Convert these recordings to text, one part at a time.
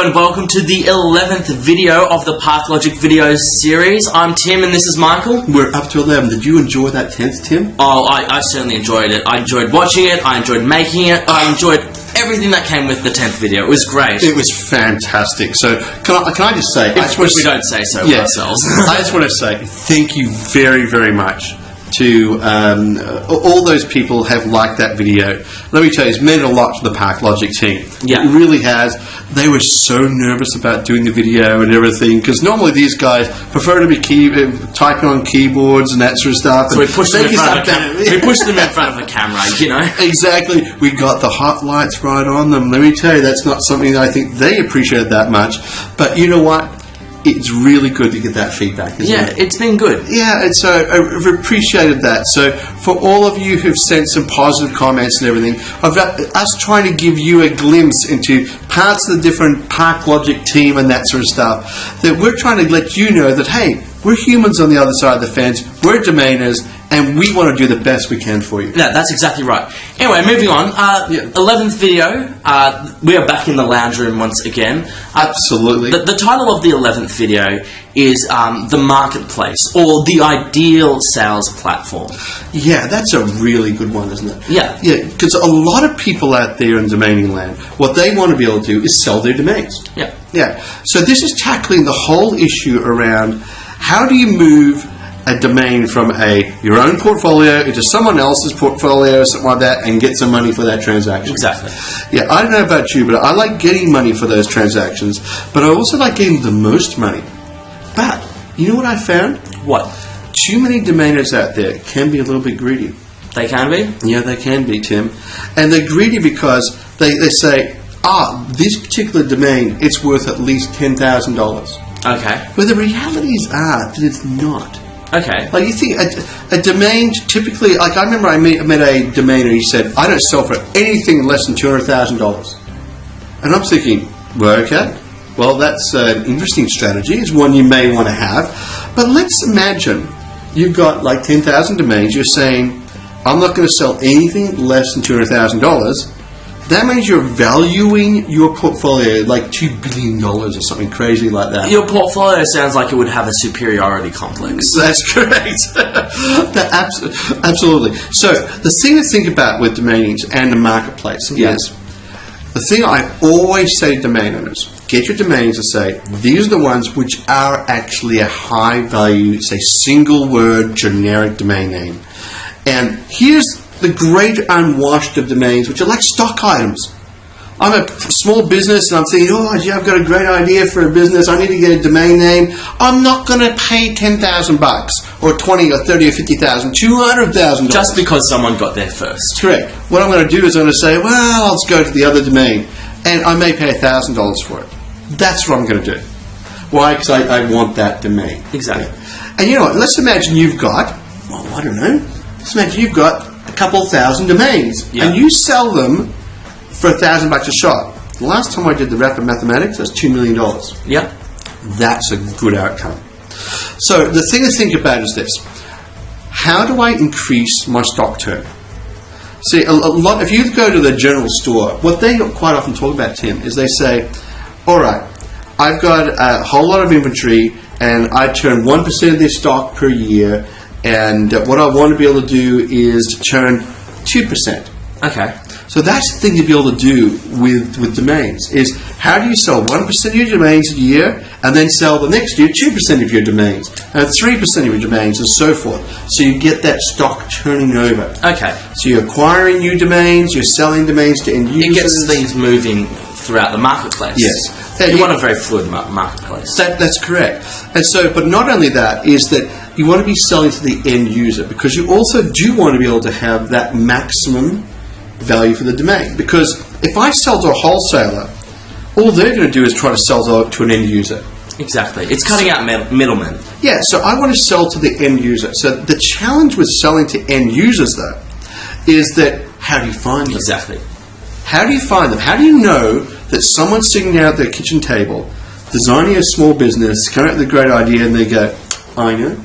and welcome to the 11th video of the ParkLogic videos series. I'm Tim and this is Michael. We're up to 11. Did you enjoy that 10th, Tim? Oh, I certainly enjoyed it. I enjoyed watching it, I enjoyed making it, I enjoyed everything that came with the 10th video. It was great. It was fantastic. So, can I just say... If we don't say so ourselves. I just want to say thank you very, very much to all those people who have liked that video. Let me tell you, it's meant a lot to the ParkLogic team. Yeah. It really has. They were so nervous about doing the video and everything, because normally these guys prefer to be typing on keyboards and that sort of stuff. So we pushed them in front of the camera, you know. Exactly. We got the hot lights right on them. Let me tell you, that's not something that I think they appreciated that much. But you know what? It's really good to get that feedback, isn't it? Yeah, it's been good. Yeah, and so I've appreciated that. So for all of you who've sent some positive comments and everything, of us trying to give you a glimpse into parts of the different ParkLogic team and that sort of stuff, that we're trying to let you know that, hey, we're humans on the other side of the fence, we're domainers, and we want to do the best we can for you. Yeah, that's exactly right. Anyway, moving on. 11th video. We are back in the lounge room once again. Absolutely. The title of the 11th video is the marketplace, or the ideal sales platform. Yeah, that's a really good one, isn't it? Yeah. Yeah, because a lot of people out there in domaining land, what they want to be able to do is sell their domains. Yeah. Yeah. So this is tackling the whole issue around how do you move a domain from your own portfolio into someone else's portfolio or something like that and get some money for that transaction. Exactly. Yeah, I don't know about you, but I like getting money for those transactions, but I also like getting the most money. But, you know what I found? What? Too many domainers out there can be a little bit greedy. They can be? Yeah, they can be, Tim. And they're greedy because they say, this particular domain, it's worth at least $10,000. Okay. But the realities are that it's not. Okay. Like, you think a domain typically, like, I remember I met a domainer, he said, I don't sell for anything less than $200,000. And I'm thinking, well, okay, well, that's an interesting strategy. It's one you may want to have. But let's imagine you've got like 10,000 domains. You're saying, I'm not going to sell anything less than $200,000. That means you're valuing your portfolio like $2 billion or something crazy like that. Your portfolio sounds like it would have a superiority complex. That's correct. Absolutely. So the thing to think about with domains and the marketplace is, the thing I always say to domain owners, get your domains and say, these are the ones which are actually a high value, say single word generic domain name. And here's the great unwashed of domains, which are like stock items. I'm a small business and I'm thinking, I've got a great idea for a business. I need to get a domain name. I'm not going to pay $10,000 or 20 or 30 or 50,000, $200,000. Just because someone got there first. Correct. What I'm going to do is I'm going to say, well, I'll just go to the other domain and I may pay $1,000 for it. That's what I'm going to do. Why? Because I want that domain. Exactly. Yeah. And you know what? Let's imagine you've got, I don't know. Let's imagine you've got a couple thousand domains, and you sell them for $1,000 a shot. The last time I did the rapid mathematics, that's $2 million. Yeah. That's a good outcome. So the thing to think about is this: how do I increase my stock turn? See, a lot. If you go to the general store, what they quite often talk about, Tim, is they say, "All right, I've got a whole lot of inventory, and I turn 1% of this stock per year." And what I want to be able to do is to turn 2%. Okay. So that's the thing to be able to do with domains, is how do you sell 1% of your domains a year and then sell the next year 2% of your domains and 3% of your domains and so forth. So you get that stock turning over. Okay. So you're acquiring new domains, you're selling domains to end users. It gets things moving throughout the marketplace. Yes. You want a very fluid marketplace. That's correct. And so, but not only that, is that you want to be selling to the end user, because you also do want to be able to have that maximum value for the domain. Because if I sell to a wholesaler, all they're going to do is try to sell to an end user. Exactly. It's cutting out middlemen. Yeah, so I want to sell to the end user. So the challenge with selling to end users, though, is that how do you find them? Exactly. How do you find them? How do you know that someone's sitting there at their kitchen table, designing a small business, coming up with a great idea, and they go, I know,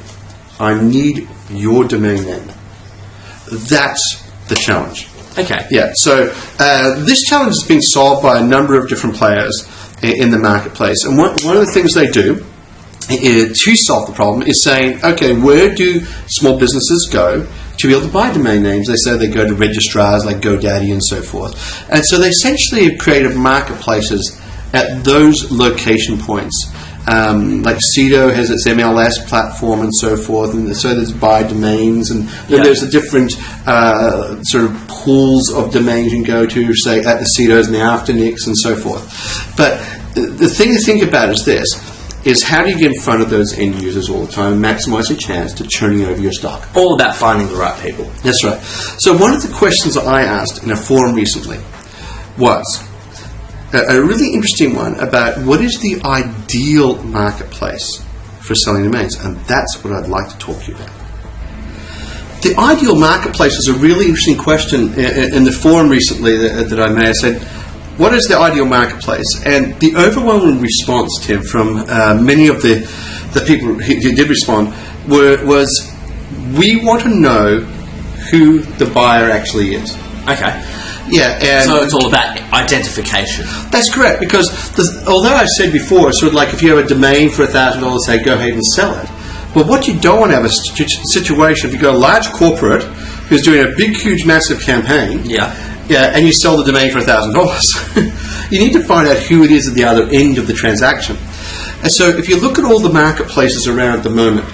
I need your domain name. That's the challenge. Okay. Yeah, so this challenge has been solved by a number of different players, in the marketplace. And one of the things they do to solve the problem is saying, okay, where do small businesses go to be able to buy domain names? They say they go to registrars like GoDaddy and so forth. And so they essentially have created marketplaces at those location points. Like Cedo has its MLS platform and so forth, and so there's buy domains, and then there's the different sort of pools of domains you can go to, say at the Cedos and the Afternicks and so forth. But the thing to think about is this, is how do you get in front of those end users all the time and maximize your chance to churning over your stock? All about finding the right people. That's right. So one of the questions that I asked in a forum recently was a really interesting one about what is the ideal marketplace for selling domains, and that's what I'd like to talk to you about. The ideal marketplace is a really interesting question in the forum recently that I made. I said, what is the ideal marketplace? And the overwhelming response, Tim, from many of the people who did respond was, we want to know who the buyer actually is. Okay. Yeah, and so it's all about identification. That's correct, because although I said before, sort of like if you have a domain for $1,000, say go ahead and sell it. But what you don't want to have a situation, if you've got a large corporate who's doing a big, huge, massive campaign, and you sell the domain for $1,000, you need to find out who it is at the other end of the transaction. And so if you look at all the marketplaces around at the moment,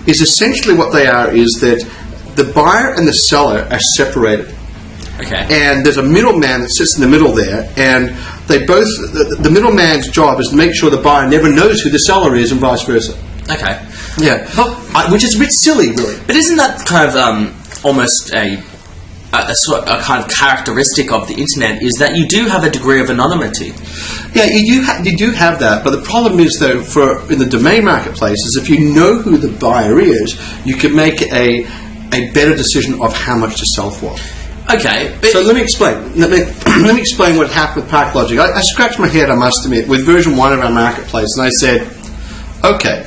is essentially what they are is that the buyer and the seller are separated. Okay. And there's a middleman that sits in the middle there, and they both, the middleman's job is to make sure the buyer never knows who the seller is and vice versa. Okay. Yeah. Which is a bit silly, really. But isn't that kind of almost a kind of characteristic of the internet, is that you do have a degree of anonymity? Yeah, you do have that, but the problem is, though, in the domain marketplaces, if you know who the buyer is, you can make a better decision of how much to sell for. Okay, so let me explain. Let me explain what happened with ParkLogic. I scratched my head, I must admit, with version 1 of our marketplace, and I said, okay,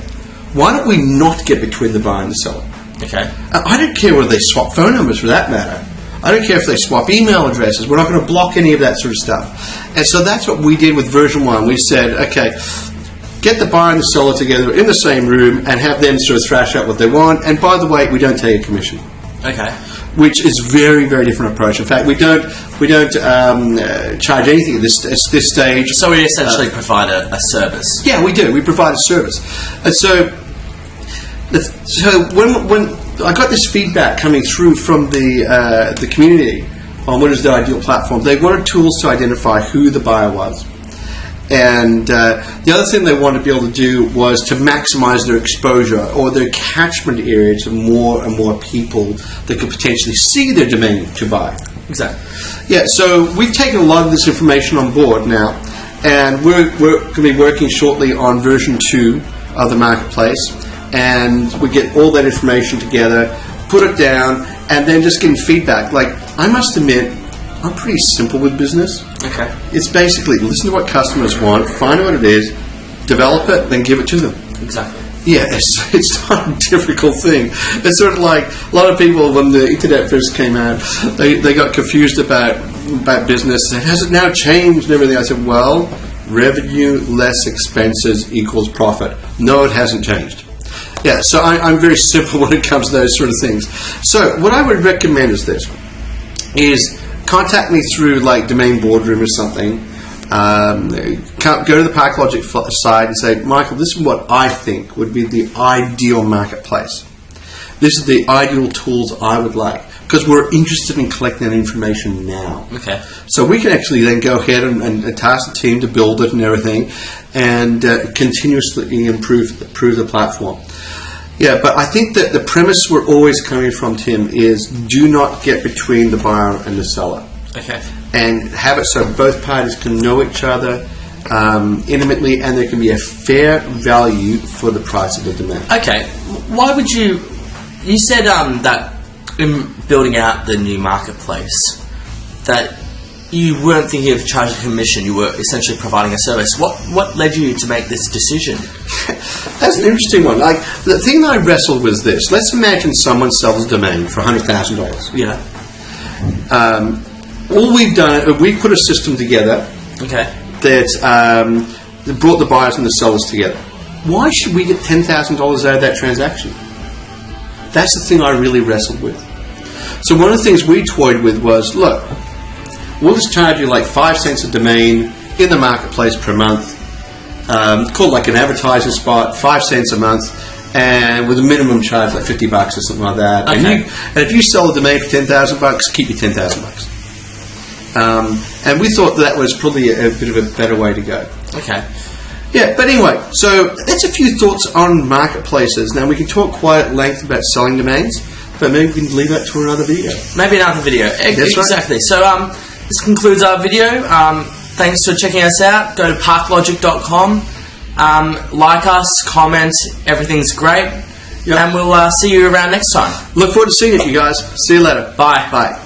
why don't we not get between the buyer and the seller? Okay. I don't care whether they swap phone numbers, for that matter. I don't care if they swap email addresses. We're not going to block any of that sort of stuff. And so that's what we did with version 1. We said, okay, get the buyer and the seller together in the same room and have them sort of thrash out what they want. And by the way, we don't take a commission. Okay. Which is very, very different approach. In fact, we don't charge anything at this stage. So we essentially provide a service. Yeah, we do. We provide a service, and so when I got this feedback coming through from the community on what is the ideal platform, they wanted tools to identify who the buyer was. And the other thing they wanted to be able to do was to maximize their exposure or their catchment area to more and more people that could potentially see their domain to buy. Exactly. Yeah, so we've taken a lot of this information on board now, and we're going to be working shortly on version 2 of the marketplace, and we get all that information together, put it down, and then just getting feedback. Like, I must admit, I'm pretty simple with business. Okay. It's basically listen to what customers want, find out what it is, develop it, then give it to them. Exactly. Yeah, it's not a difficult thing. It's sort of like a lot of people, when the internet first came out, they got confused about business. Has it now changed and everything? I said, well, revenue less expenses equals profit. No, it hasn't changed. Yeah, so I'm very simple when it comes to those sort of things. So what I would recommend is this, is contact me through like Domain Boardroom or something. Go to the ParkLogic site and say, Michael, this is what I think would be the ideal marketplace. This is the ideal tools I would like, because we're interested in collecting that information now. Okay. So we can actually then go ahead and task the team to build it and everything, and continuously improve the platform. Yeah, but I think that the premise we're always coming from, Tim, is do not get between the buyer and the seller. Okay. And have it so both parties can know each other intimately, and there can be a fair value for the price of the domain. Okay. Why would you said that in building out the new marketplace that you weren't thinking of charging a commission, you were essentially providing a service. What led you to make this decision? That's an interesting one. Like, the thing that I wrestled with this, let's imagine someone sells a domain for $100,000. Yeah. All we've done, we put a system together that that brought the buyers and the sellers together. Why should we get $10,000 out of that transaction? That's the thing I really wrestled with. So one of the things we toyed with was, look, we'll just charge you like 5 cents a domain in the marketplace per month, called like an advertising spot, 5 cents a month, and with a minimum charge like $50 or something like that. Okay. And if you sell a domain for $10,000, keep your $10,000. And we thought that was probably a bit of a better way to go. Okay. Yeah, but anyway, so that's a few thoughts on marketplaces. Now, we can talk quite at length about selling domains, but maybe we can leave that to another video. Maybe another video. Exactly. Right. So this concludes our video. Thanks for checking us out. Go to ParkLogic.com. Like us, comment. Everything's great. Yep. And we'll see you around next time. Look forward to seeing you guys. See you later. Bye. Bye.